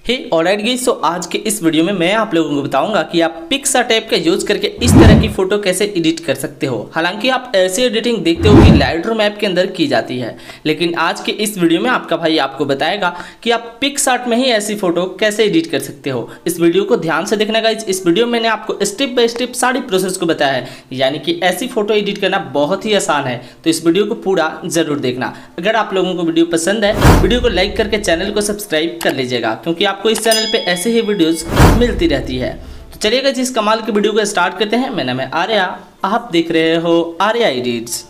हे alright guys, तो आज के इस वीडियो में मैं आप लोगों को बताऊंगा कि आप पिक्सआर्ट ऐप का यूज करके इस तरह की फोटो कैसे एडिट कर सकते हो। हालांकि आप ऐसी एडिटिंग देखते हो कि लाइटरूम ऐप के अंदर की जाती है, लेकिन आज के इस वीडियो में आपका भाई आपको बताएगा कि आप पिक्सआर्ट में ही ऐसी फोटो कैसे एडिट कर सकते हो। इस वीडियो को ध्यान से देखना गाइस। इस वीडियो में मैंने आपको स्टेप बाय स्टेप सारी प्रोसेस को बताया है, यानी कि ऐसी फोटो एडिट करना बहुत ही आसान है। तो इस वीडियो को पूरा जरूर देखना। अगर आप लोगों को वीडियो पसंद है, वीडियो को लाइक करके चैनल को सब्सक्राइब कर लीजिएगा, क्योंकि आपको इस चैनल पे ऐसे ही वीडियोस मिलती रहती है। तो चलिएगा जिस कमाल की वीडियो को स्टार्ट करते हैं। मेरा नाम है आर्या, आप देख रहे हो Arya edits.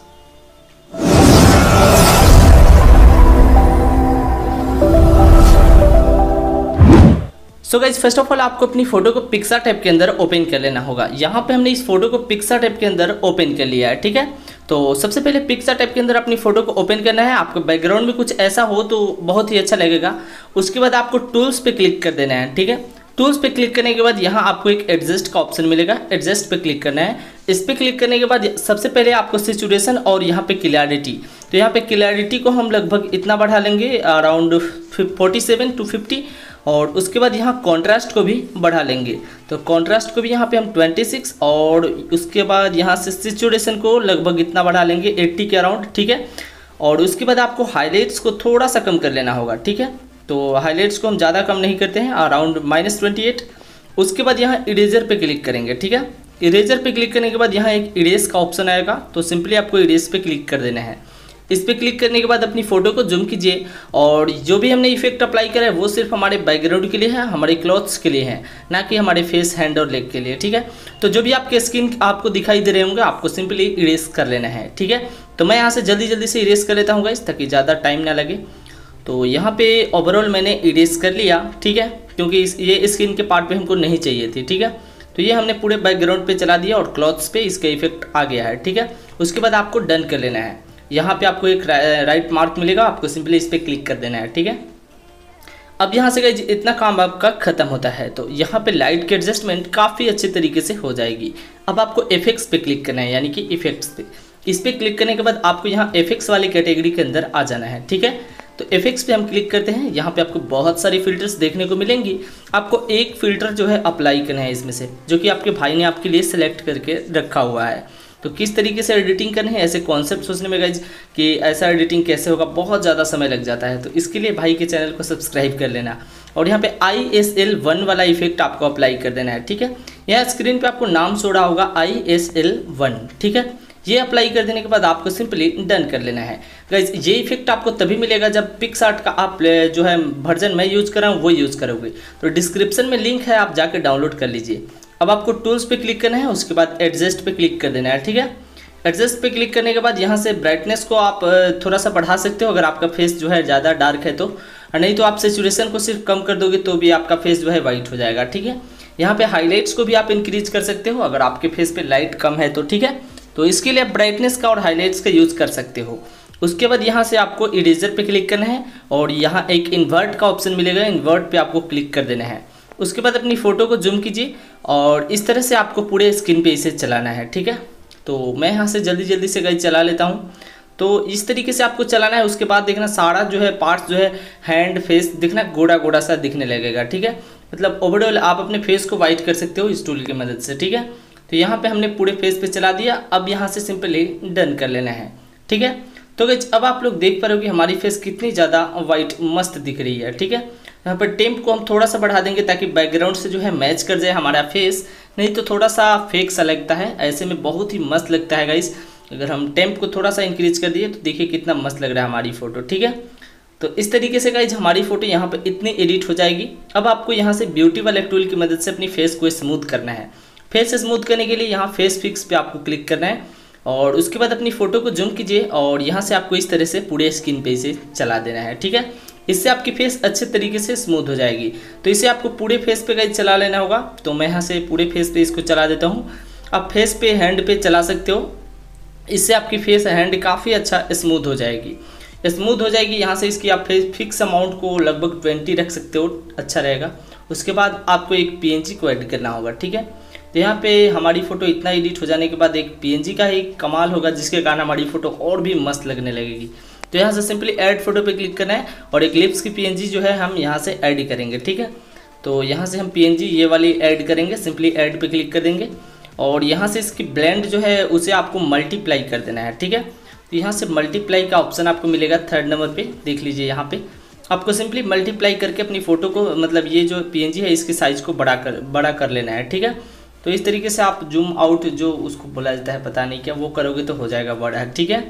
So guys, first of all आपको अपनी फोटो को पिक्सआर्ट ऐप के अंदर ओपन कर लेना होगा। यहाँ पे हमने इस फोटो को पिक्सआर्ट ऐप के अंदर ओपन कर लिया है, ठीक है। तो सबसे पहले पिक्सआर्ट ऐप के अंदर अपनी फोटो को ओपन करना है। आपको बैकग्राउंड में कुछ ऐसा हो तो बहुत ही अच्छा लगेगा। उसके बाद आपको टूल्स पे क्लिक कर देना है, ठीक है। टूल्स पे क्लिक करने के बाद यहाँ आपको एक एडजस्ट का ऑप्शन मिलेगा, एडजस्ट पे क्लिक करना है। इस पे क्लिक करने के बाद सबसे पहले आपको सैचुरेशन और यहाँ पे क्लैरिटी, तो यहाँ पे क्लैरिटी को हम लगभग इतना बढ़ा लेंगे, अराउंड 47 to 50, और उसके बाद यहाँ कॉन्ट्रास्ट को भी बढ़ा लेंगे। तो कॉन्ट्रास्ट को भी यहाँ पे हम 26, और उसके बाद यहाँ से सैचुरेशन को लगभग इतना बढ़ा लेंगे 80 के अराउंड, ठीक है। और उसके बाद आपको हाईलाइट्स को थोड़ा सा कम कर लेना होगा, ठीक है। तो हाईलाइट्स को हम ज़्यादा कम नहीं करते हैं, अराउंड -28। उसके बाद यहाँ इरेजर पे क्लिक करेंगे, ठीक है। इरेजर पे क्लिक करने के बाद यहाँ एक इरेज का ऑप्शन आएगा, तो सिंपली आपको इरेज पे क्लिक कर देना है। इस पर क्लिक करने के बाद अपनी फोटो को जूम कीजिए, और जो भी हमने इफेक्ट अप्लाई करा है वो सिर्फ हमारे बैकग्राउंड के लिए है, हमारे क्लॉथ्स के लिए है, ना कि हमारे फेस, हैंड और लेग के लिए, ठीक है। तो जो भी आपके स्किन आपको दिखाई दे रहे होंगे आपको सिंपली इरेज कर लेना है, ठीक है। तो मैं यहाँ से जल्दी से इरेज कर लेता हूँ गाइस, ताकि ज़्यादा टाइम ना लगे। तो यहाँ पे ओवरऑल मैंने इरेज कर लिया, ठीक है, क्योंकि ये स्किन के पार्ट पे हमको नहीं चाहिए थी, ठीक है। तो ये हमने पूरे बैकग्राउंड पे चला दिया और क्लॉथ्स पे इसका इफेक्ट आ गया है, ठीक है। उसके बाद आपको डन कर लेना है। यहाँ पे आपको एक राइट मार्क मिलेगा, आपको सिंपली इस पर क्लिक कर देना है, ठीक है। अब यहाँ से इतना काम आपका खत्म होता है। तो यहाँ पे लाइट की एडजस्टमेंट काफ़ी अच्छे तरीके से हो जाएगी। अब आपको इफेक्ट्स पे क्लिक करना है, यानी कि इफेक्ट्स पे। इस पर क्लिक करने के बाद आपको यहाँ इफेक्ट्स वाली कैटेगरी के अंदर आ जाना है, ठीक है। तो इफेक्ट्स पे हम क्लिक करते हैं। यहाँ पे आपको बहुत सारी फिल्टर्स देखने को मिलेंगी। आपको एक फ़िल्टर जो है अप्लाई करना है इसमें से, जो कि आपके भाई ने आपके लिए सेलेक्ट करके रखा हुआ है। तो किस तरीके से एडिटिंग करनी है, ऐसे कॉन्सेप्ट सोचने में गाइज कि ऐसा एडिटिंग कैसे होगा, बहुत ज़्यादा समय लग जाता है। तो इसके लिए भाई के चैनल को सब्सक्राइब कर लेना, और यहाँ पे ISL1 वाला इफेक्ट आपको अप्लाई कर देना है, ठीक है। यहाँ स्क्रीन पे आपको नाम शो रहा होगा ISL1, ठीक है। ये अप्लाई कर देने के बाद आपको सिंपली डन कर लेना है गाइज। ये इफेक्ट आपको तभी मिलेगा जब पिक्सआर्ट का आप जो है वर्जन मैं यूज़ कर रहा हूँ वो यूज़ करोगे। तो डिस्क्रिप्शन में लिंक है, आप जाकर डाउनलोड कर लीजिए। अब आपको टूल्स पे क्लिक करना है, उसके बाद एडजस्ट पे क्लिक कर देना है, ठीक है। एडजस्ट पे क्लिक करने के बाद यहाँ से ब्राइटनेस को आप थोड़ा सा बढ़ा सकते हो, अगर आपका फेस जो है ज़्यादा डार्क है तो, और नहीं तो आप सैचुरेशन को सिर्फ कम कर दोगे तो भी आपका फेस जो है वाइट हो जाएगा, ठीक है। यहाँ पे हाईलाइट्स को भी आप इंक्रीज कर सकते हो, अगर आपके फेस पे लाइट कम है तो, ठीक है। तो इसके लिए आप ब्राइटनेस का और हाईलाइट्स का यूज़ कर सकते हो। उसके बाद यहाँ से आपको इरेजर पे क्लिक करना है, और यहाँ एक इन्वर्ट का ऑप्शन मिलेगा, इन्वर्ट पे आपको क्लिक कर देना है। उसके बाद अपनी फ़ोटो को जूम कीजिए, और इस तरह से आपको पूरे स्क्रीन पे इसे चलाना है, ठीक है। तो मैं यहाँ से जल्दी से गाइस चला लेता हूँ। तो इस तरीके से आपको चलाना है। उसके बाद देखना सारा जो है पार्ट्स जो है हैंड, फेस दिखना गोड़ा सा दिखने लगेगा, ठीक है। मतलब ओवरऑल आप अपने फेस को वाइट कर सकते हो इस टूल की मदद से, ठीक है। तो यहाँ पे हमने पूरे फेस पे चला दिया। अब यहाँ से सिंपली डन कर लेना है, ठीक है। तो गाइस अब आप लोग देख पा रहे हो कि हमारी फेस कितनी ज़्यादा वाइट मस्त दिख रही है, ठीक है। यहाँ पर टेम्प को हम थोड़ा सा बढ़ा देंगे ताकि बैकग्राउंड से जो है मैच कर जाए हमारा फेस, नहीं तो थोड़ा सा फेक सा लगता है, ऐसे में बहुत ही मस्त लगता है गाइस। अगर हम टेम्प को थोड़ा सा इंक्रीज कर दिए तो देखिए कितना मस्त लग रहा है हमारी फ़ोटो, ठीक है। तो इस तरीके से गाइस हमारी फ़ोटो यहाँ पर इतनी एडिट हो जाएगी। अब आपको यहाँ से ब्यूटी वाले टूल की मदद से अपनी फेस को स्मूथ करना है। फेस स्मूथ करने के लिए यहाँ फेस फिक्स पे आपको क्लिक करना है, और उसके बाद अपनी फ़ोटो को जूम कीजिए, और यहाँ से आपको इस तरह से पूरे स्किन पे इसे चला देना है, ठीक है। इससे आपकी फेस अच्छे तरीके से स्मूथ हो जाएगी। तो इसे आपको पूरे फेस पे गाइस चला लेना होगा। तो मैं यहाँ से पूरे फेस पे इसको चला देता हूँ। आप फेस पे, हैंड पे चला सकते हो, इससे आपकी फेस हैंड काफ़ी अच्छा स्मूथ हो जाएगी, यहाँ से इसकी आप फिक्स अमाउंट को लगभग 20 रख सकते हो, अच्छा रहेगा। उसके बाद आपको एक PNG को ऐड करना होगा, ठीक है। तो यहाँ पे हमारी फ़ोटो इतना एडिट हो जाने के बाद एक PNG का ही कमाल होगा, जिसके कारण हमारी फ़ोटो और भी मस्त लगने लगेगी। तो यहाँ से सिंपली ऐड फोटो पे क्लिक करना है और एक लिप्स की पीएनजी जो है हम यहाँ से ऐड करेंगे, ठीक है। तो यहाँ से हम पीएनजी ये वाली ऐड करेंगे, सिंपली ऐड पे क्लिक कर देंगे और यहाँ से इसकी ब्लेंड जो है उसे आपको मल्टीप्लाई कर देना है, ठीक है। तो यहाँ से मल्टीप्लाई का ऑप्शन आपको मिलेगा 3rd नंबर पे, देख लीजिए यहाँ पे आपको सिंपली मल्टीप्लाई करके अपनी फ़ोटो को मतलब ये जो पीएनजी है इसके साइज़ को बड़ा कर लेना है, ठीक है। तो इस तरीके से आप जूम आउट जो उसको बोला जाता है पता नहीं क्या, वो करोगे तो हो जाएगा बड़ा, ठीक है।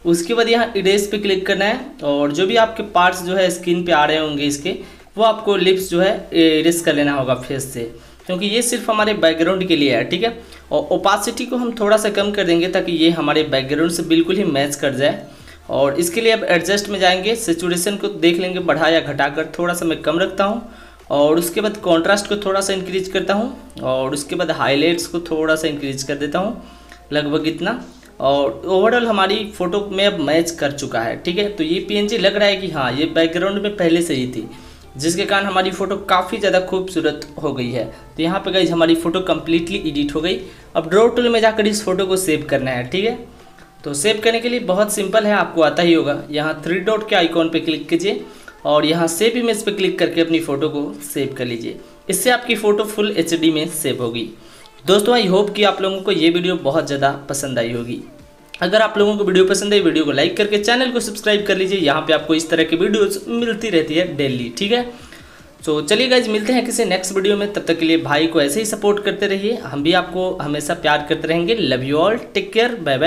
उसके बाद यहाँ इरेज पे क्लिक करना है और जो भी आपके पार्ट्स जो है स्क्रीन पे आ रहे होंगे इसके, वो आपको लिप्स जो है इरेज कर लेना होगा फेस से, क्योंकि ये सिर्फ हमारे बैकग्राउंड के लिए है, ठीक है। और ओपासिटी को हम थोड़ा सा कम कर देंगे ताकि ये हमारे बैकग्राउंड से बिल्कुल ही मैच कर जाए। और इसके लिए अब एडजस्ट में जाएंगे, सैचुरेशन को देख लेंगे बढ़ा या घटाकर, थोड़ा सा मैं कम रखता हूँ। और उसके बाद कॉन्ट्रास्ट को थोड़ा सा इंक्रीज करता हूँ और उसके बाद हाईलाइट्स को थोड़ा सा इंक्रीज कर देता हूँ, लगभग इतना। और ओवरऑल हमारी फ़ोटो में अब मैच कर चुका है, ठीक है। तो ये पीएनजी लग रहा है कि हाँ ये बैकग्राउंड में पहले से ही थी, जिसके कारण हमारी फ़ोटो काफ़ी ज़्यादा खूबसूरत हो गई है। तो यहाँ पे गाइस हमारी फ़ोटो कम्प्लीटली एडिट हो गई। अब ड्रॉ टूल में जाकर इस फोटो को सेव करना है, ठीक है। तो सेव करने के लिए बहुत सिंपल है, आपको आता ही होगा। यहाँ 3 डॉट के आइकॉन पे क्लिक कीजिए और यहाँ सेव इमेज पे क्लिक करके अपनी फ़ोटो को सेव कर लीजिए। इससे आपकी फ़ोटो फुल HD में सेव होगी। दोस्तों आई होप कि आप लोगों को ये वीडियो बहुत ज़्यादा पसंद आई होगी। अगर आप लोगों को वीडियो पसंद है, वीडियो को लाइक करके चैनल को सब्सक्राइब कर लीजिए। यहाँ पे आपको इस तरह की वीडियोस मिलती रहती है डेली, ठीक है। तो चलिए गाइज मिलते हैं किसी नेक्स्ट वीडियो में, तब तक के लिए भाई को ऐसे ही सपोर्ट करते रहिए, हम भी आपको हमेशा प्यार करते रहेंगे। Love you all, take care, bye bye.